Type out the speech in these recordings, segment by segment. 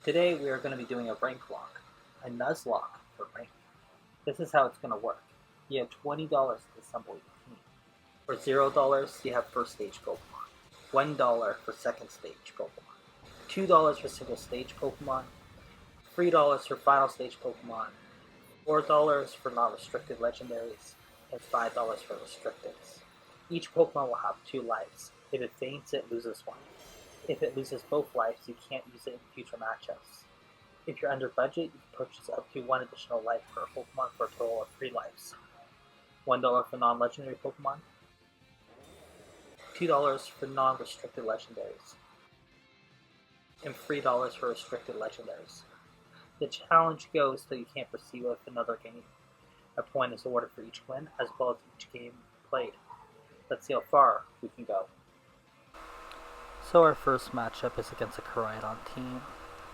Today we are going to be doing a Ranklock, a Nuzlocke for rank. This is how it's going to work. You have $20 to assemble your team. For $0, you have first stage Pokemon. $1 for second stage Pokemon. $2 for single stage Pokemon. $3 for final stage Pokemon. $4 for non-restricted legendaries. And $5 for restricteds. Each Pokemon will have 2 lives. If it faints, it loses 1. If it loses both lives, you can't use it in future matchups. If you're under budget, you can purchase up to 1 additional life per Pokemon for a total of 3 lives. $1 for non-legendary Pokemon, $2 for non-restricted legendaries, and $3 for restricted legendaries. The challenge goes till you can't proceed with another game. A point is awarded for each win, as well as each game played. Let's see how far we can go. So our first matchup is against a Groudon team.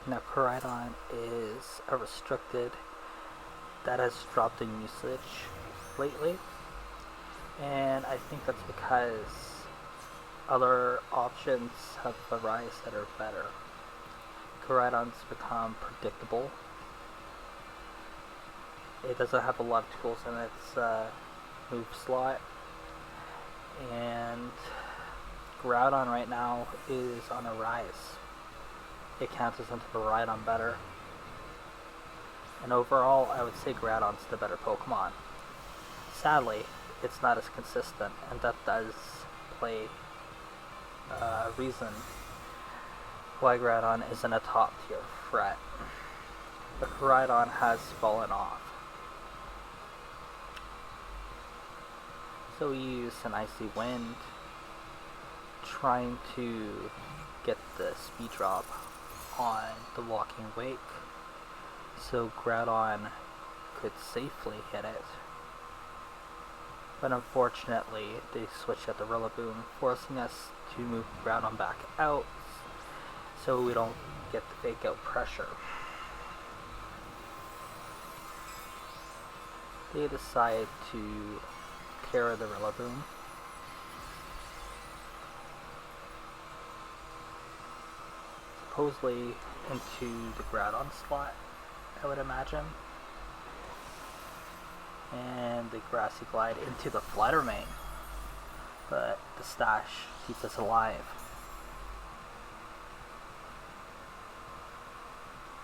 Now Groudon is a restricted that has dropped in usage lately, and I think that's because other options have arisen that are better. Groudon's become predictable. It doesn't have a lot of tools in its move slot, and Groudon right now is on a rise. It counters into the Groudon better. And overall, I would say Groudon's the better Pokemon. Sadly, it's not as consistent, and that does play a reason why Groudon isn't a top tier threat. But Groudon has fallen off. So we use an Icy Wind, trying to get the speed drop on the Walking Wake so Groudon could safely hit it. But unfortunately, they switched at the Rillaboom, forcing us to move Groudon back out so we don't get the fake out pressure. They decide to Terra the Rillaboom. Supposedly into the Groudon slot, I would imagine. And the Grassy Glide into the Fluttermane. But the stash keeps us alive.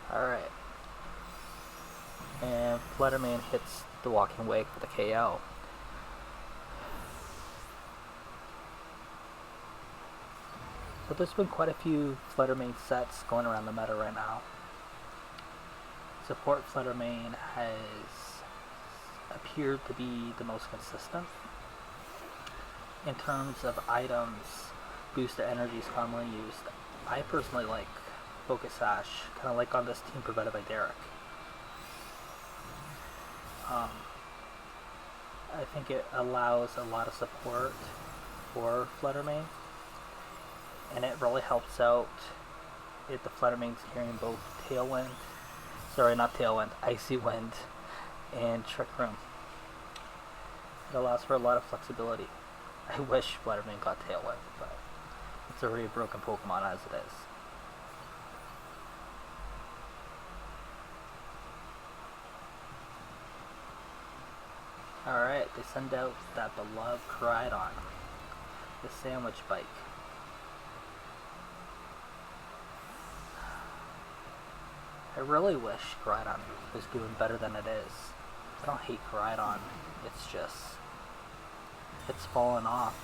Alright. And Fluttermane hits the Walking Wake for the KO. So there's been quite a few Fluttermane sets going around the meta right now. Support Fluttermane has appeared to be the most consistent. In terms of items, boosted energy is commonly used. I personally like Focus Sash, kind of like on this team provided by Derrick. I think it allows a lot of support for Fluttermane, and it really helps out if the Fluttermane's carrying both Icy Wind and Trick Room. It allows for a lot of flexibility. I wish Fluttermane got Tailwind, but it's already a broken Pokemon as it is. Alright, they send out that beloved Groudon, the Sandwich Bike. I really wish Groudon was doing better than it is. I don't hate Groudon, it's just, it's fallen off.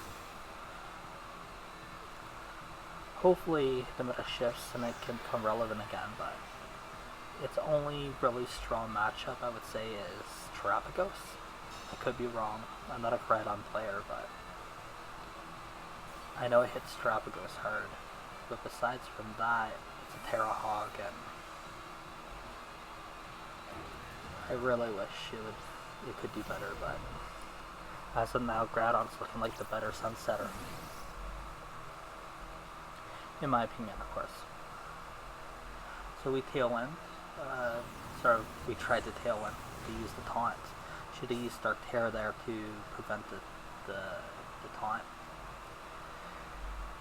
Hopefully the meta shifts and it can become relevant again, but its only really strong matchup I would say is Terrapagos. I could be wrong, I'm not a Groudon player, but I know it hits Terrapagos hard. But besides from that, it's a Terra Hog, and I really wish it could do better, but as of now, Groudon's looking like the better Sunsetter. In my opinion, of course. So we Tailwind. We tried to Tailwind to use the taunt. Should have used Dark Terror there to prevent the taunt.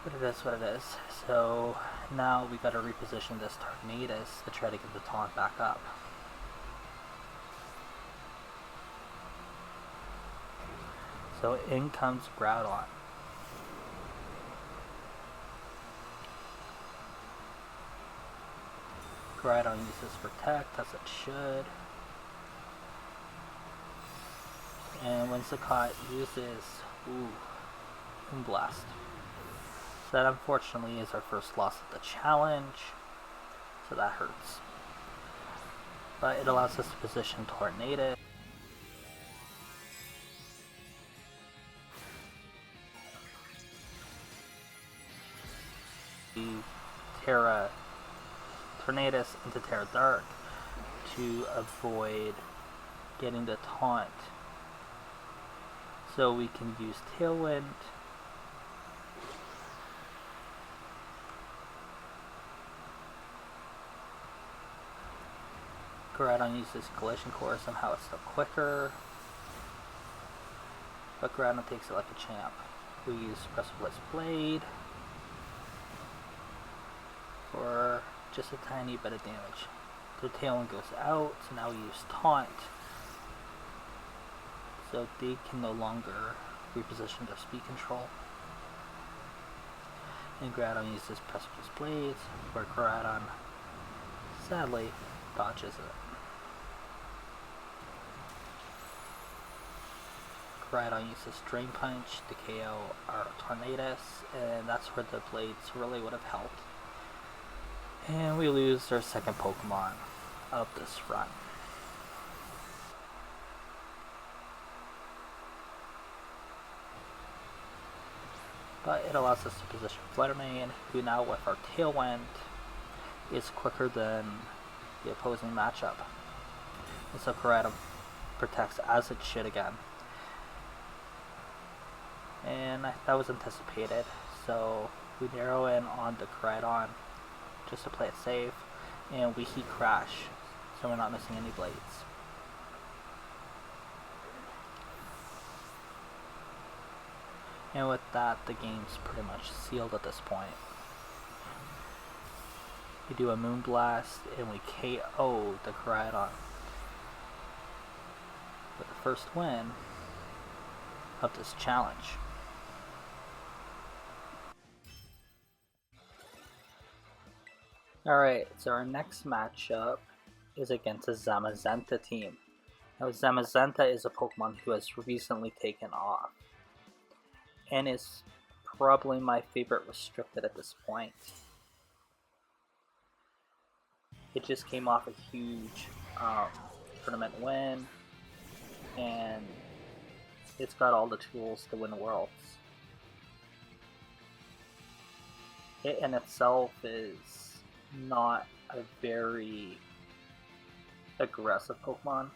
But it is what it is. So now we gotta reposition this Tornadus to try to get the taunt back up. So in comes Groudon. Groudon uses Protect, as it should. And Whimsicott uses Moonblast. So that unfortunately is our first loss of the challenge. So that hurts. But it allows us to position Tornado. Terra Tornadus into Terra Dark to avoid getting the taunt. So we can use Tailwind. Groudon uses Collision Core, somehow it's still quicker. But Groudon takes it like a champ. We use Precipice Blade for just a tiny bit of damage. The Tailwind goes out, so now we use Taunt. So they can no longer reposition their speed control. And Groudon uses Precipice Blades, where Groudon sadly dodges it. Groudon uses Drain Punch to KO our Tornadus, and that's where the blades really would have helped. And we lose our second Pokemon of this run. But it allows us to position Fluttermane, who now with our Tailwind is quicker than the opposing matchup. And so Groudon protects as it should again. And that was anticipated, so we narrow in on the Groudon just to play it safe, and we Heat Crash, so we're not missing any blades. And with that, the game's pretty much sealed at this point. We do a Moonblast, and we KO the Groudon with the first win of this challenge. Alright, so our next matchup is against a Zamazenta team. Now Zamazenta is a Pokemon who has recently taken off, and is probably my favorite restricted at this point. It just came off a huge tournament win, and it's got all the tools to win Worlds. It in itself is not a very aggressive Pokemon.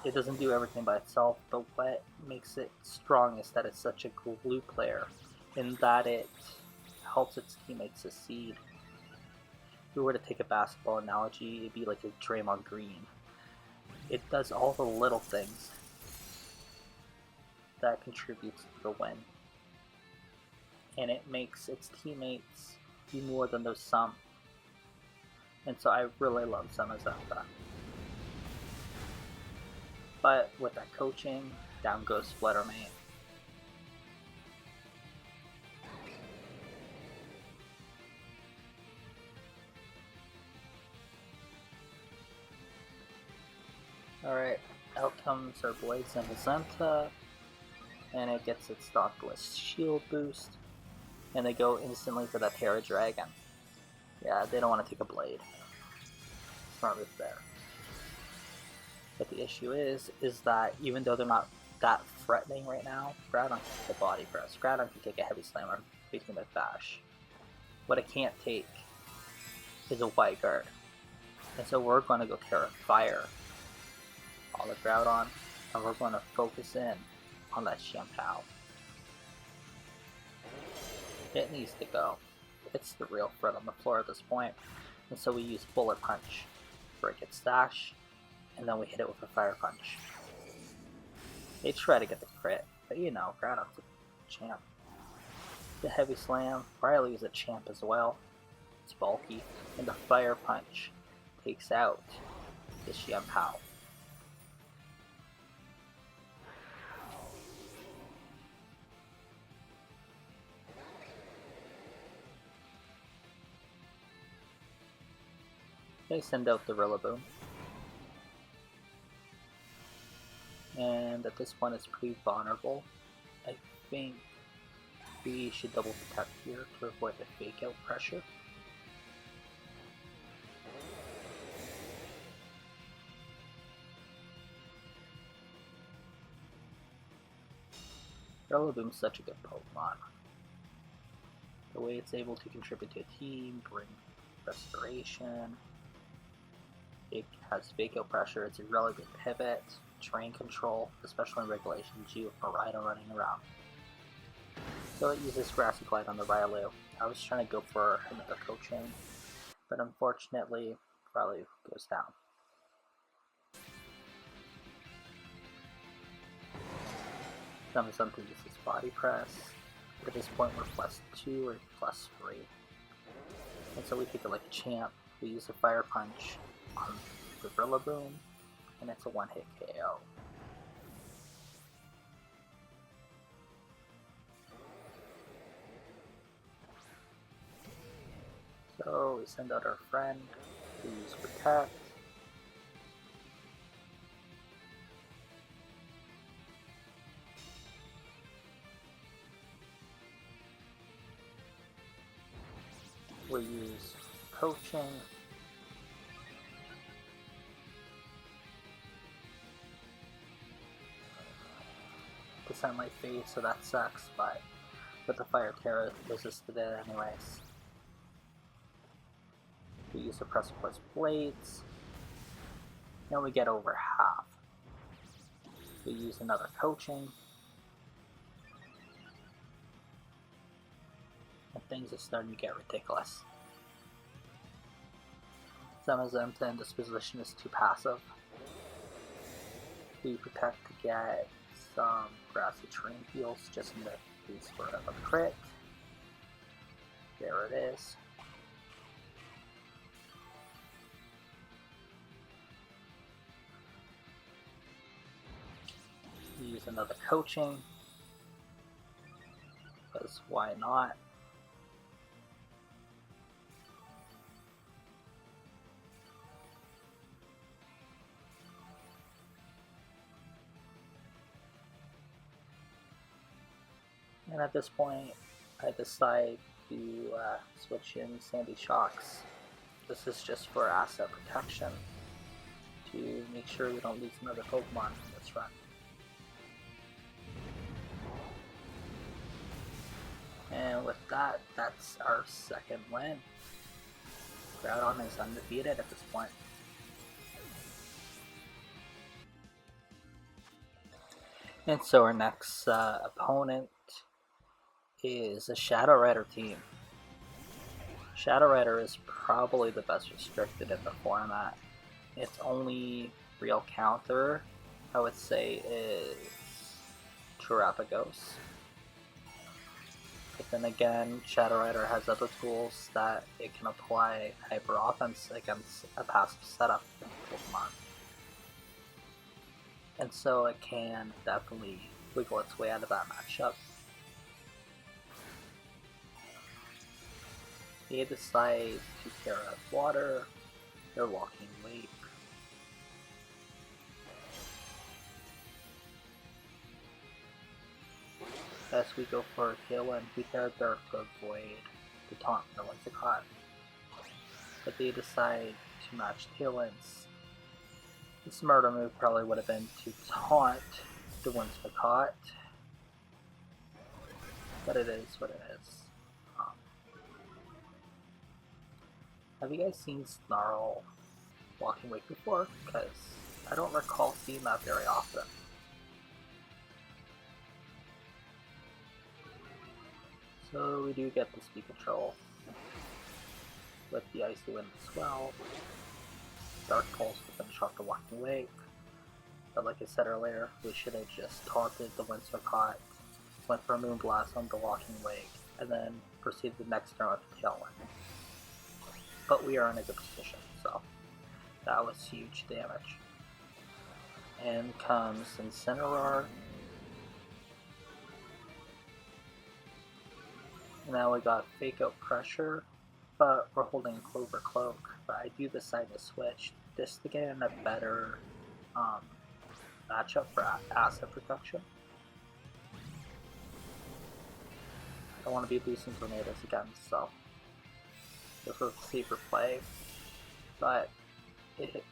It doesn't do everything by itself, but what makes it strong is that it's such a glue player, in that it helps its teammates succeed. If we were to take a basketball analogy, it'd be like a Draymond Green. It does all the little things that contributes to the win, and it makes its teammates do more than those some. And so I really love Zamazenta. But with that coaching, down goes Fluttermane. Alright, out comes our boy Zamazenta, and it gets its Dauntless Shield boost, and they go instantly for that Terra Dragon. Yeah, they don't want to take a blade. Smart move there. But the issue is that even though they're not that threatening right now, Groudon can take a Body Press. Groudon can take a Heavy Slam or Beating with Bash. What it can't take is a Wide Guard. And so we're going to go Terra Fire on the Groudon, and we're going to focus in on that Shoutout. It needs to go. It's the real threat on the floor at this point. And so we use Bullet Punch, break its dash, and then we hit it with a Fire Punch. They try to get the crit, but you know, Groudon's a champ. The Heavy Slam, Riley is a champ as well. It's bulky, and the Fire Punch takes out the Xianpao. They send out the Rillaboom. And at this point it's pretty vulnerable. I think we should double protect here to avoid the fake out pressure. Rillaboom's such a good Pokemon. The way it's able to contribute to a team, bring restoration, it has fake out pressure, it's a really good pivot, terrain control, especially in Regulation G with Miraida running around. So it uses Grassy Glide on the Rylou. I was trying to go for another coaching, but unfortunately, Rylou goes down. Something uses Body Press. At this point, we're +2 or +3. And so we take it like a champ. We use a Fire Punch on the Rillaboom, and it's a one-hit KO. So we send out our friend, we use Protect. We use Coaching. To send my fade, so that sucks, but with the Fire Terra resisted it anyways. We use the Precipice Blades. Now we get over half. We use another Coaching. And things are starting to get ridiculous. Zamazenta in this position is too passive. We protect to get some grassy terrain heals just in the case for a crit. There it is. We use another Coaching, because why not? And at this point, I decide to switch in Sandy Shocks. This is just for asset protection, to make sure we don't lose another Pokemon in this run. And with that, that's our second win. Groudon is undefeated at this point. And so our next opponent is a Shadow Rider team. Shadow Rider is probably the best restricted in the format. Its only real counter, I would say, is Terapagos. But then again, Shadow Rider has other tools that it can apply hyper offense against a passive setup Pokemon. And so it can definitely wiggle its way out of that matchup. They decide to pair up water, their Walking Wake. As we go for a kill, and we pair Derrick to avoid the taunt from the Whimsicott. But they decide to match Tailwinds. The smarter move probably would have been to taunt the Whimsicott. But it is what it is. Have you guys seen Snarl Walking Wake before? Because I don't recall seeing that very often. So we do get the speed control with the Icy Wind as well. Dark Pulse to finish off the Walking Wake. But like I said earlier, we should have just taunted the Whimsicott, went for a Moonblast on the Walking Wake, and then proceed to the next turn with the Tailwind. But we are in a good position, so that was huge damage. And comes Incineroar. Now we got Fake Out Pressure, but we're holding a Clover Cloak. But I do decide to switch this to get in a better matchup for asset production. I don't want to be losing tornadoes again, so this was a safer play, but it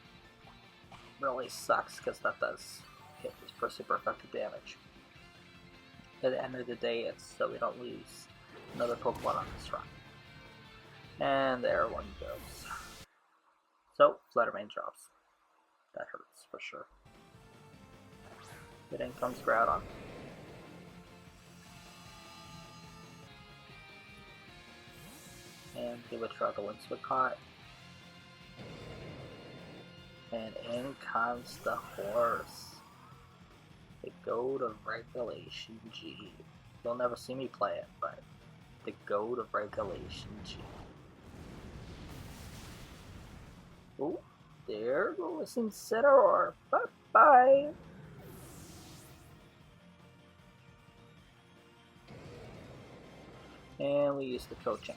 really sucks because that does hit for super effective damage. At the end of the day, it's so we don't lose another Pokemon on this run. And there one goes. So, Fluttermane drops. That hurts for sure. But in comes Groudon. And he withdraw the Winswicott. And in comes the horse. The Goat of Regulation G. You'll never see me play it, but the Goat of Regulation G. Oh, there goes Incineroar. Bye-bye. And we use the coaching.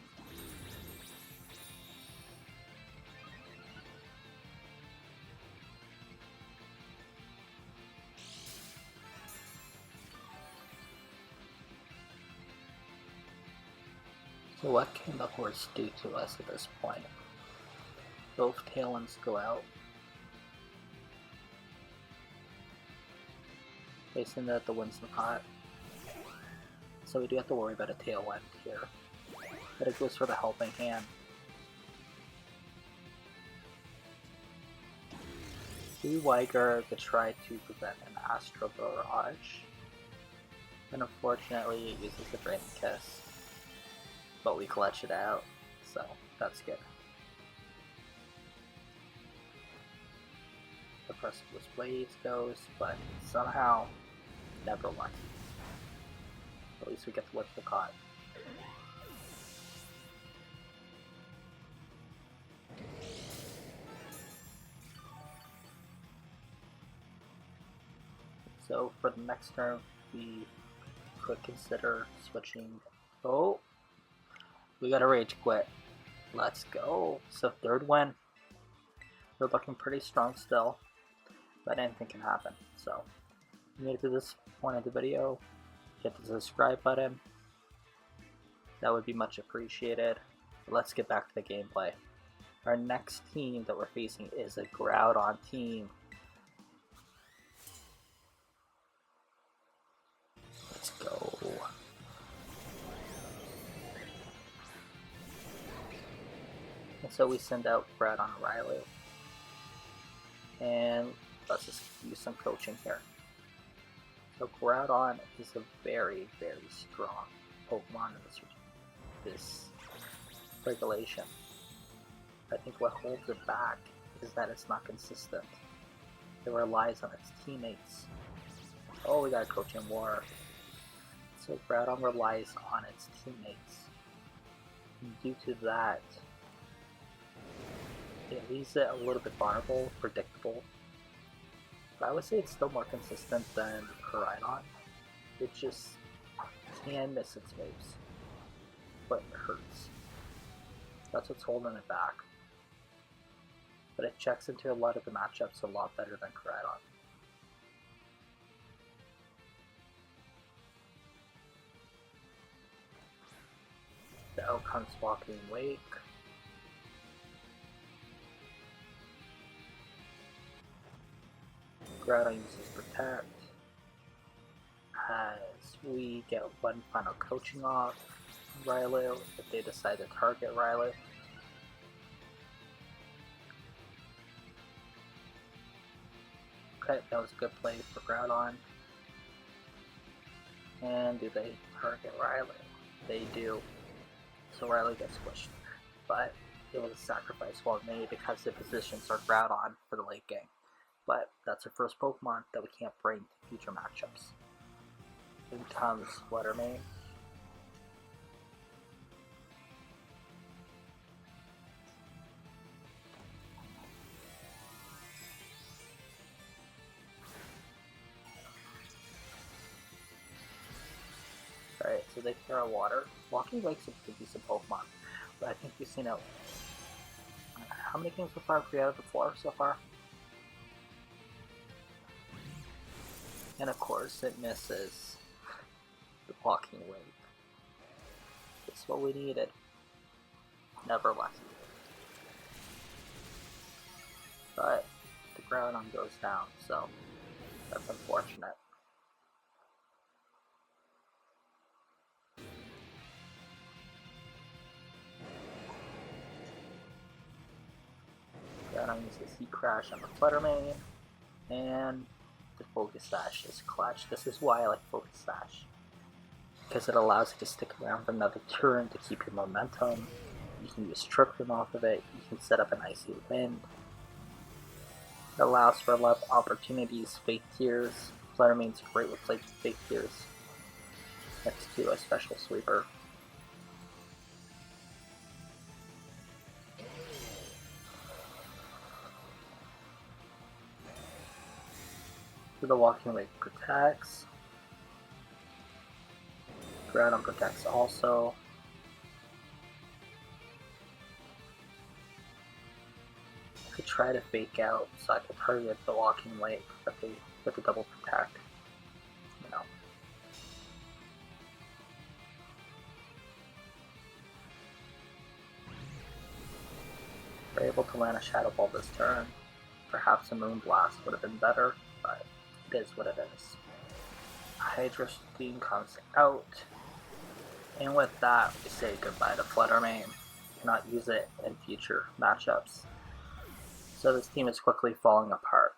So what can the horse do to us at this point? Both Tailwinds go out. Facing that the Winswicott. So we do have to worry about a Tailwind here. But it goes for the Helping Hand. We Weiger to try to prevent an Astral Barrage. And unfortunately it uses the Drain Kiss. But we clutch it out, so that's good. The Precipice Waves goes, but somehow never won. At least we get to lift the caught. So for the next turn, we could consider switching. Oh, we got a Rage Quit. Let's go. So third win. We're looking pretty strong still, but anything can happen. So if you made it to this point of the video, hit the subscribe button. That would be much appreciated. Let's get back to the gameplay. Our next team that we're facing is a Groudon team. Let's go. And so we send out Groudon and Riley. And let's just use some coaching here. So Groudon is a very, very strong Pokemon in this regulation. I think what holds it back is that it's not consistent. It relies on its teammates. Oh, we got a coaching war. So Groudon relies on its teammates. And due to that, it leaves it a little bit vulnerable, predictable. But I would say it's still more consistent than Groudon. It just can miss its moves, but it hurts. That's what's holding it back. But it checks into a lot of the matchups a lot better than Groudon. The outcome's Walking Wake. Groudon uses Protect. As we get one final coaching off Riley, if they decide to target Riley. Okay, that was a good play for Groudon. And do they target Riley? They do. So Riley gets squished. But it was a sacrifice well made because the positions are Groudon for the late game. But that's our first Pokemon that we can't bring to future matchups. In comes Fluttermane. Do they care about water? Walking Lake's a pretty decent Pokemon, but I think we've seen it. How many games so far? 3 out of the 4 so far. And of course, it misses the Walking Lake. Just what we needed. Never lucky. But the Groudon goes down, so that's unfortunate. Groudon uses Heat Crash on the Fluttermane, and the Focus Sash is clutch. This is why I like Focus Sash, because it allows you to stick around for another turn to keep your momentum. You can use Trick Room off of it, you can set up an Icy Wind. It allows for a lot of opportunities, Fake Tears. Fluttermane's great with like Fake Tears next to a Special Sweeper. So the Walking Lake protects. Groudon protects also. I could try to fake out so I could target the Walking Lake with the double protect. You know. We're able to land a Shadow Ball this turn. Perhaps a Moonblast would have been better, but it is what it is. Hydro Steam comes out, and with that we say goodbye to Fluttermane. Cannot use it in future matchups. So this team is quickly falling apart.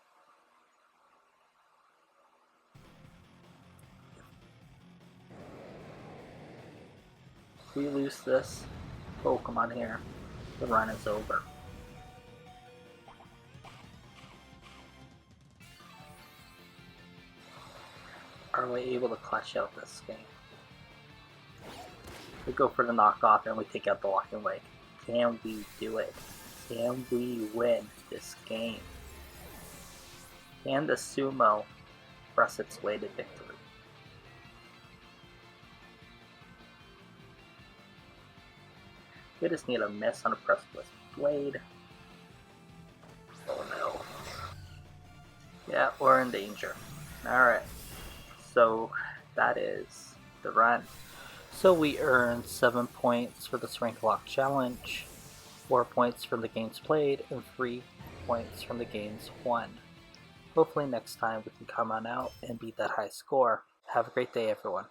If we lose this Pokemon here, the run is over. Are we able to clutch out this game? We go for the knockoff and we take out the Walking Lake. Can we do it? Can we win this game? Can the Sumo press its way to victory? We just need a miss on a Precipice Blade. Oh no. Yeah, we're in danger. Alright. So that is the run. So we earned 7 points for this Ranklock challenge, 4 points from the games played, and 3 points from the games won. Hopefully next time we can come on out and beat that high score. Have a great day, everyone.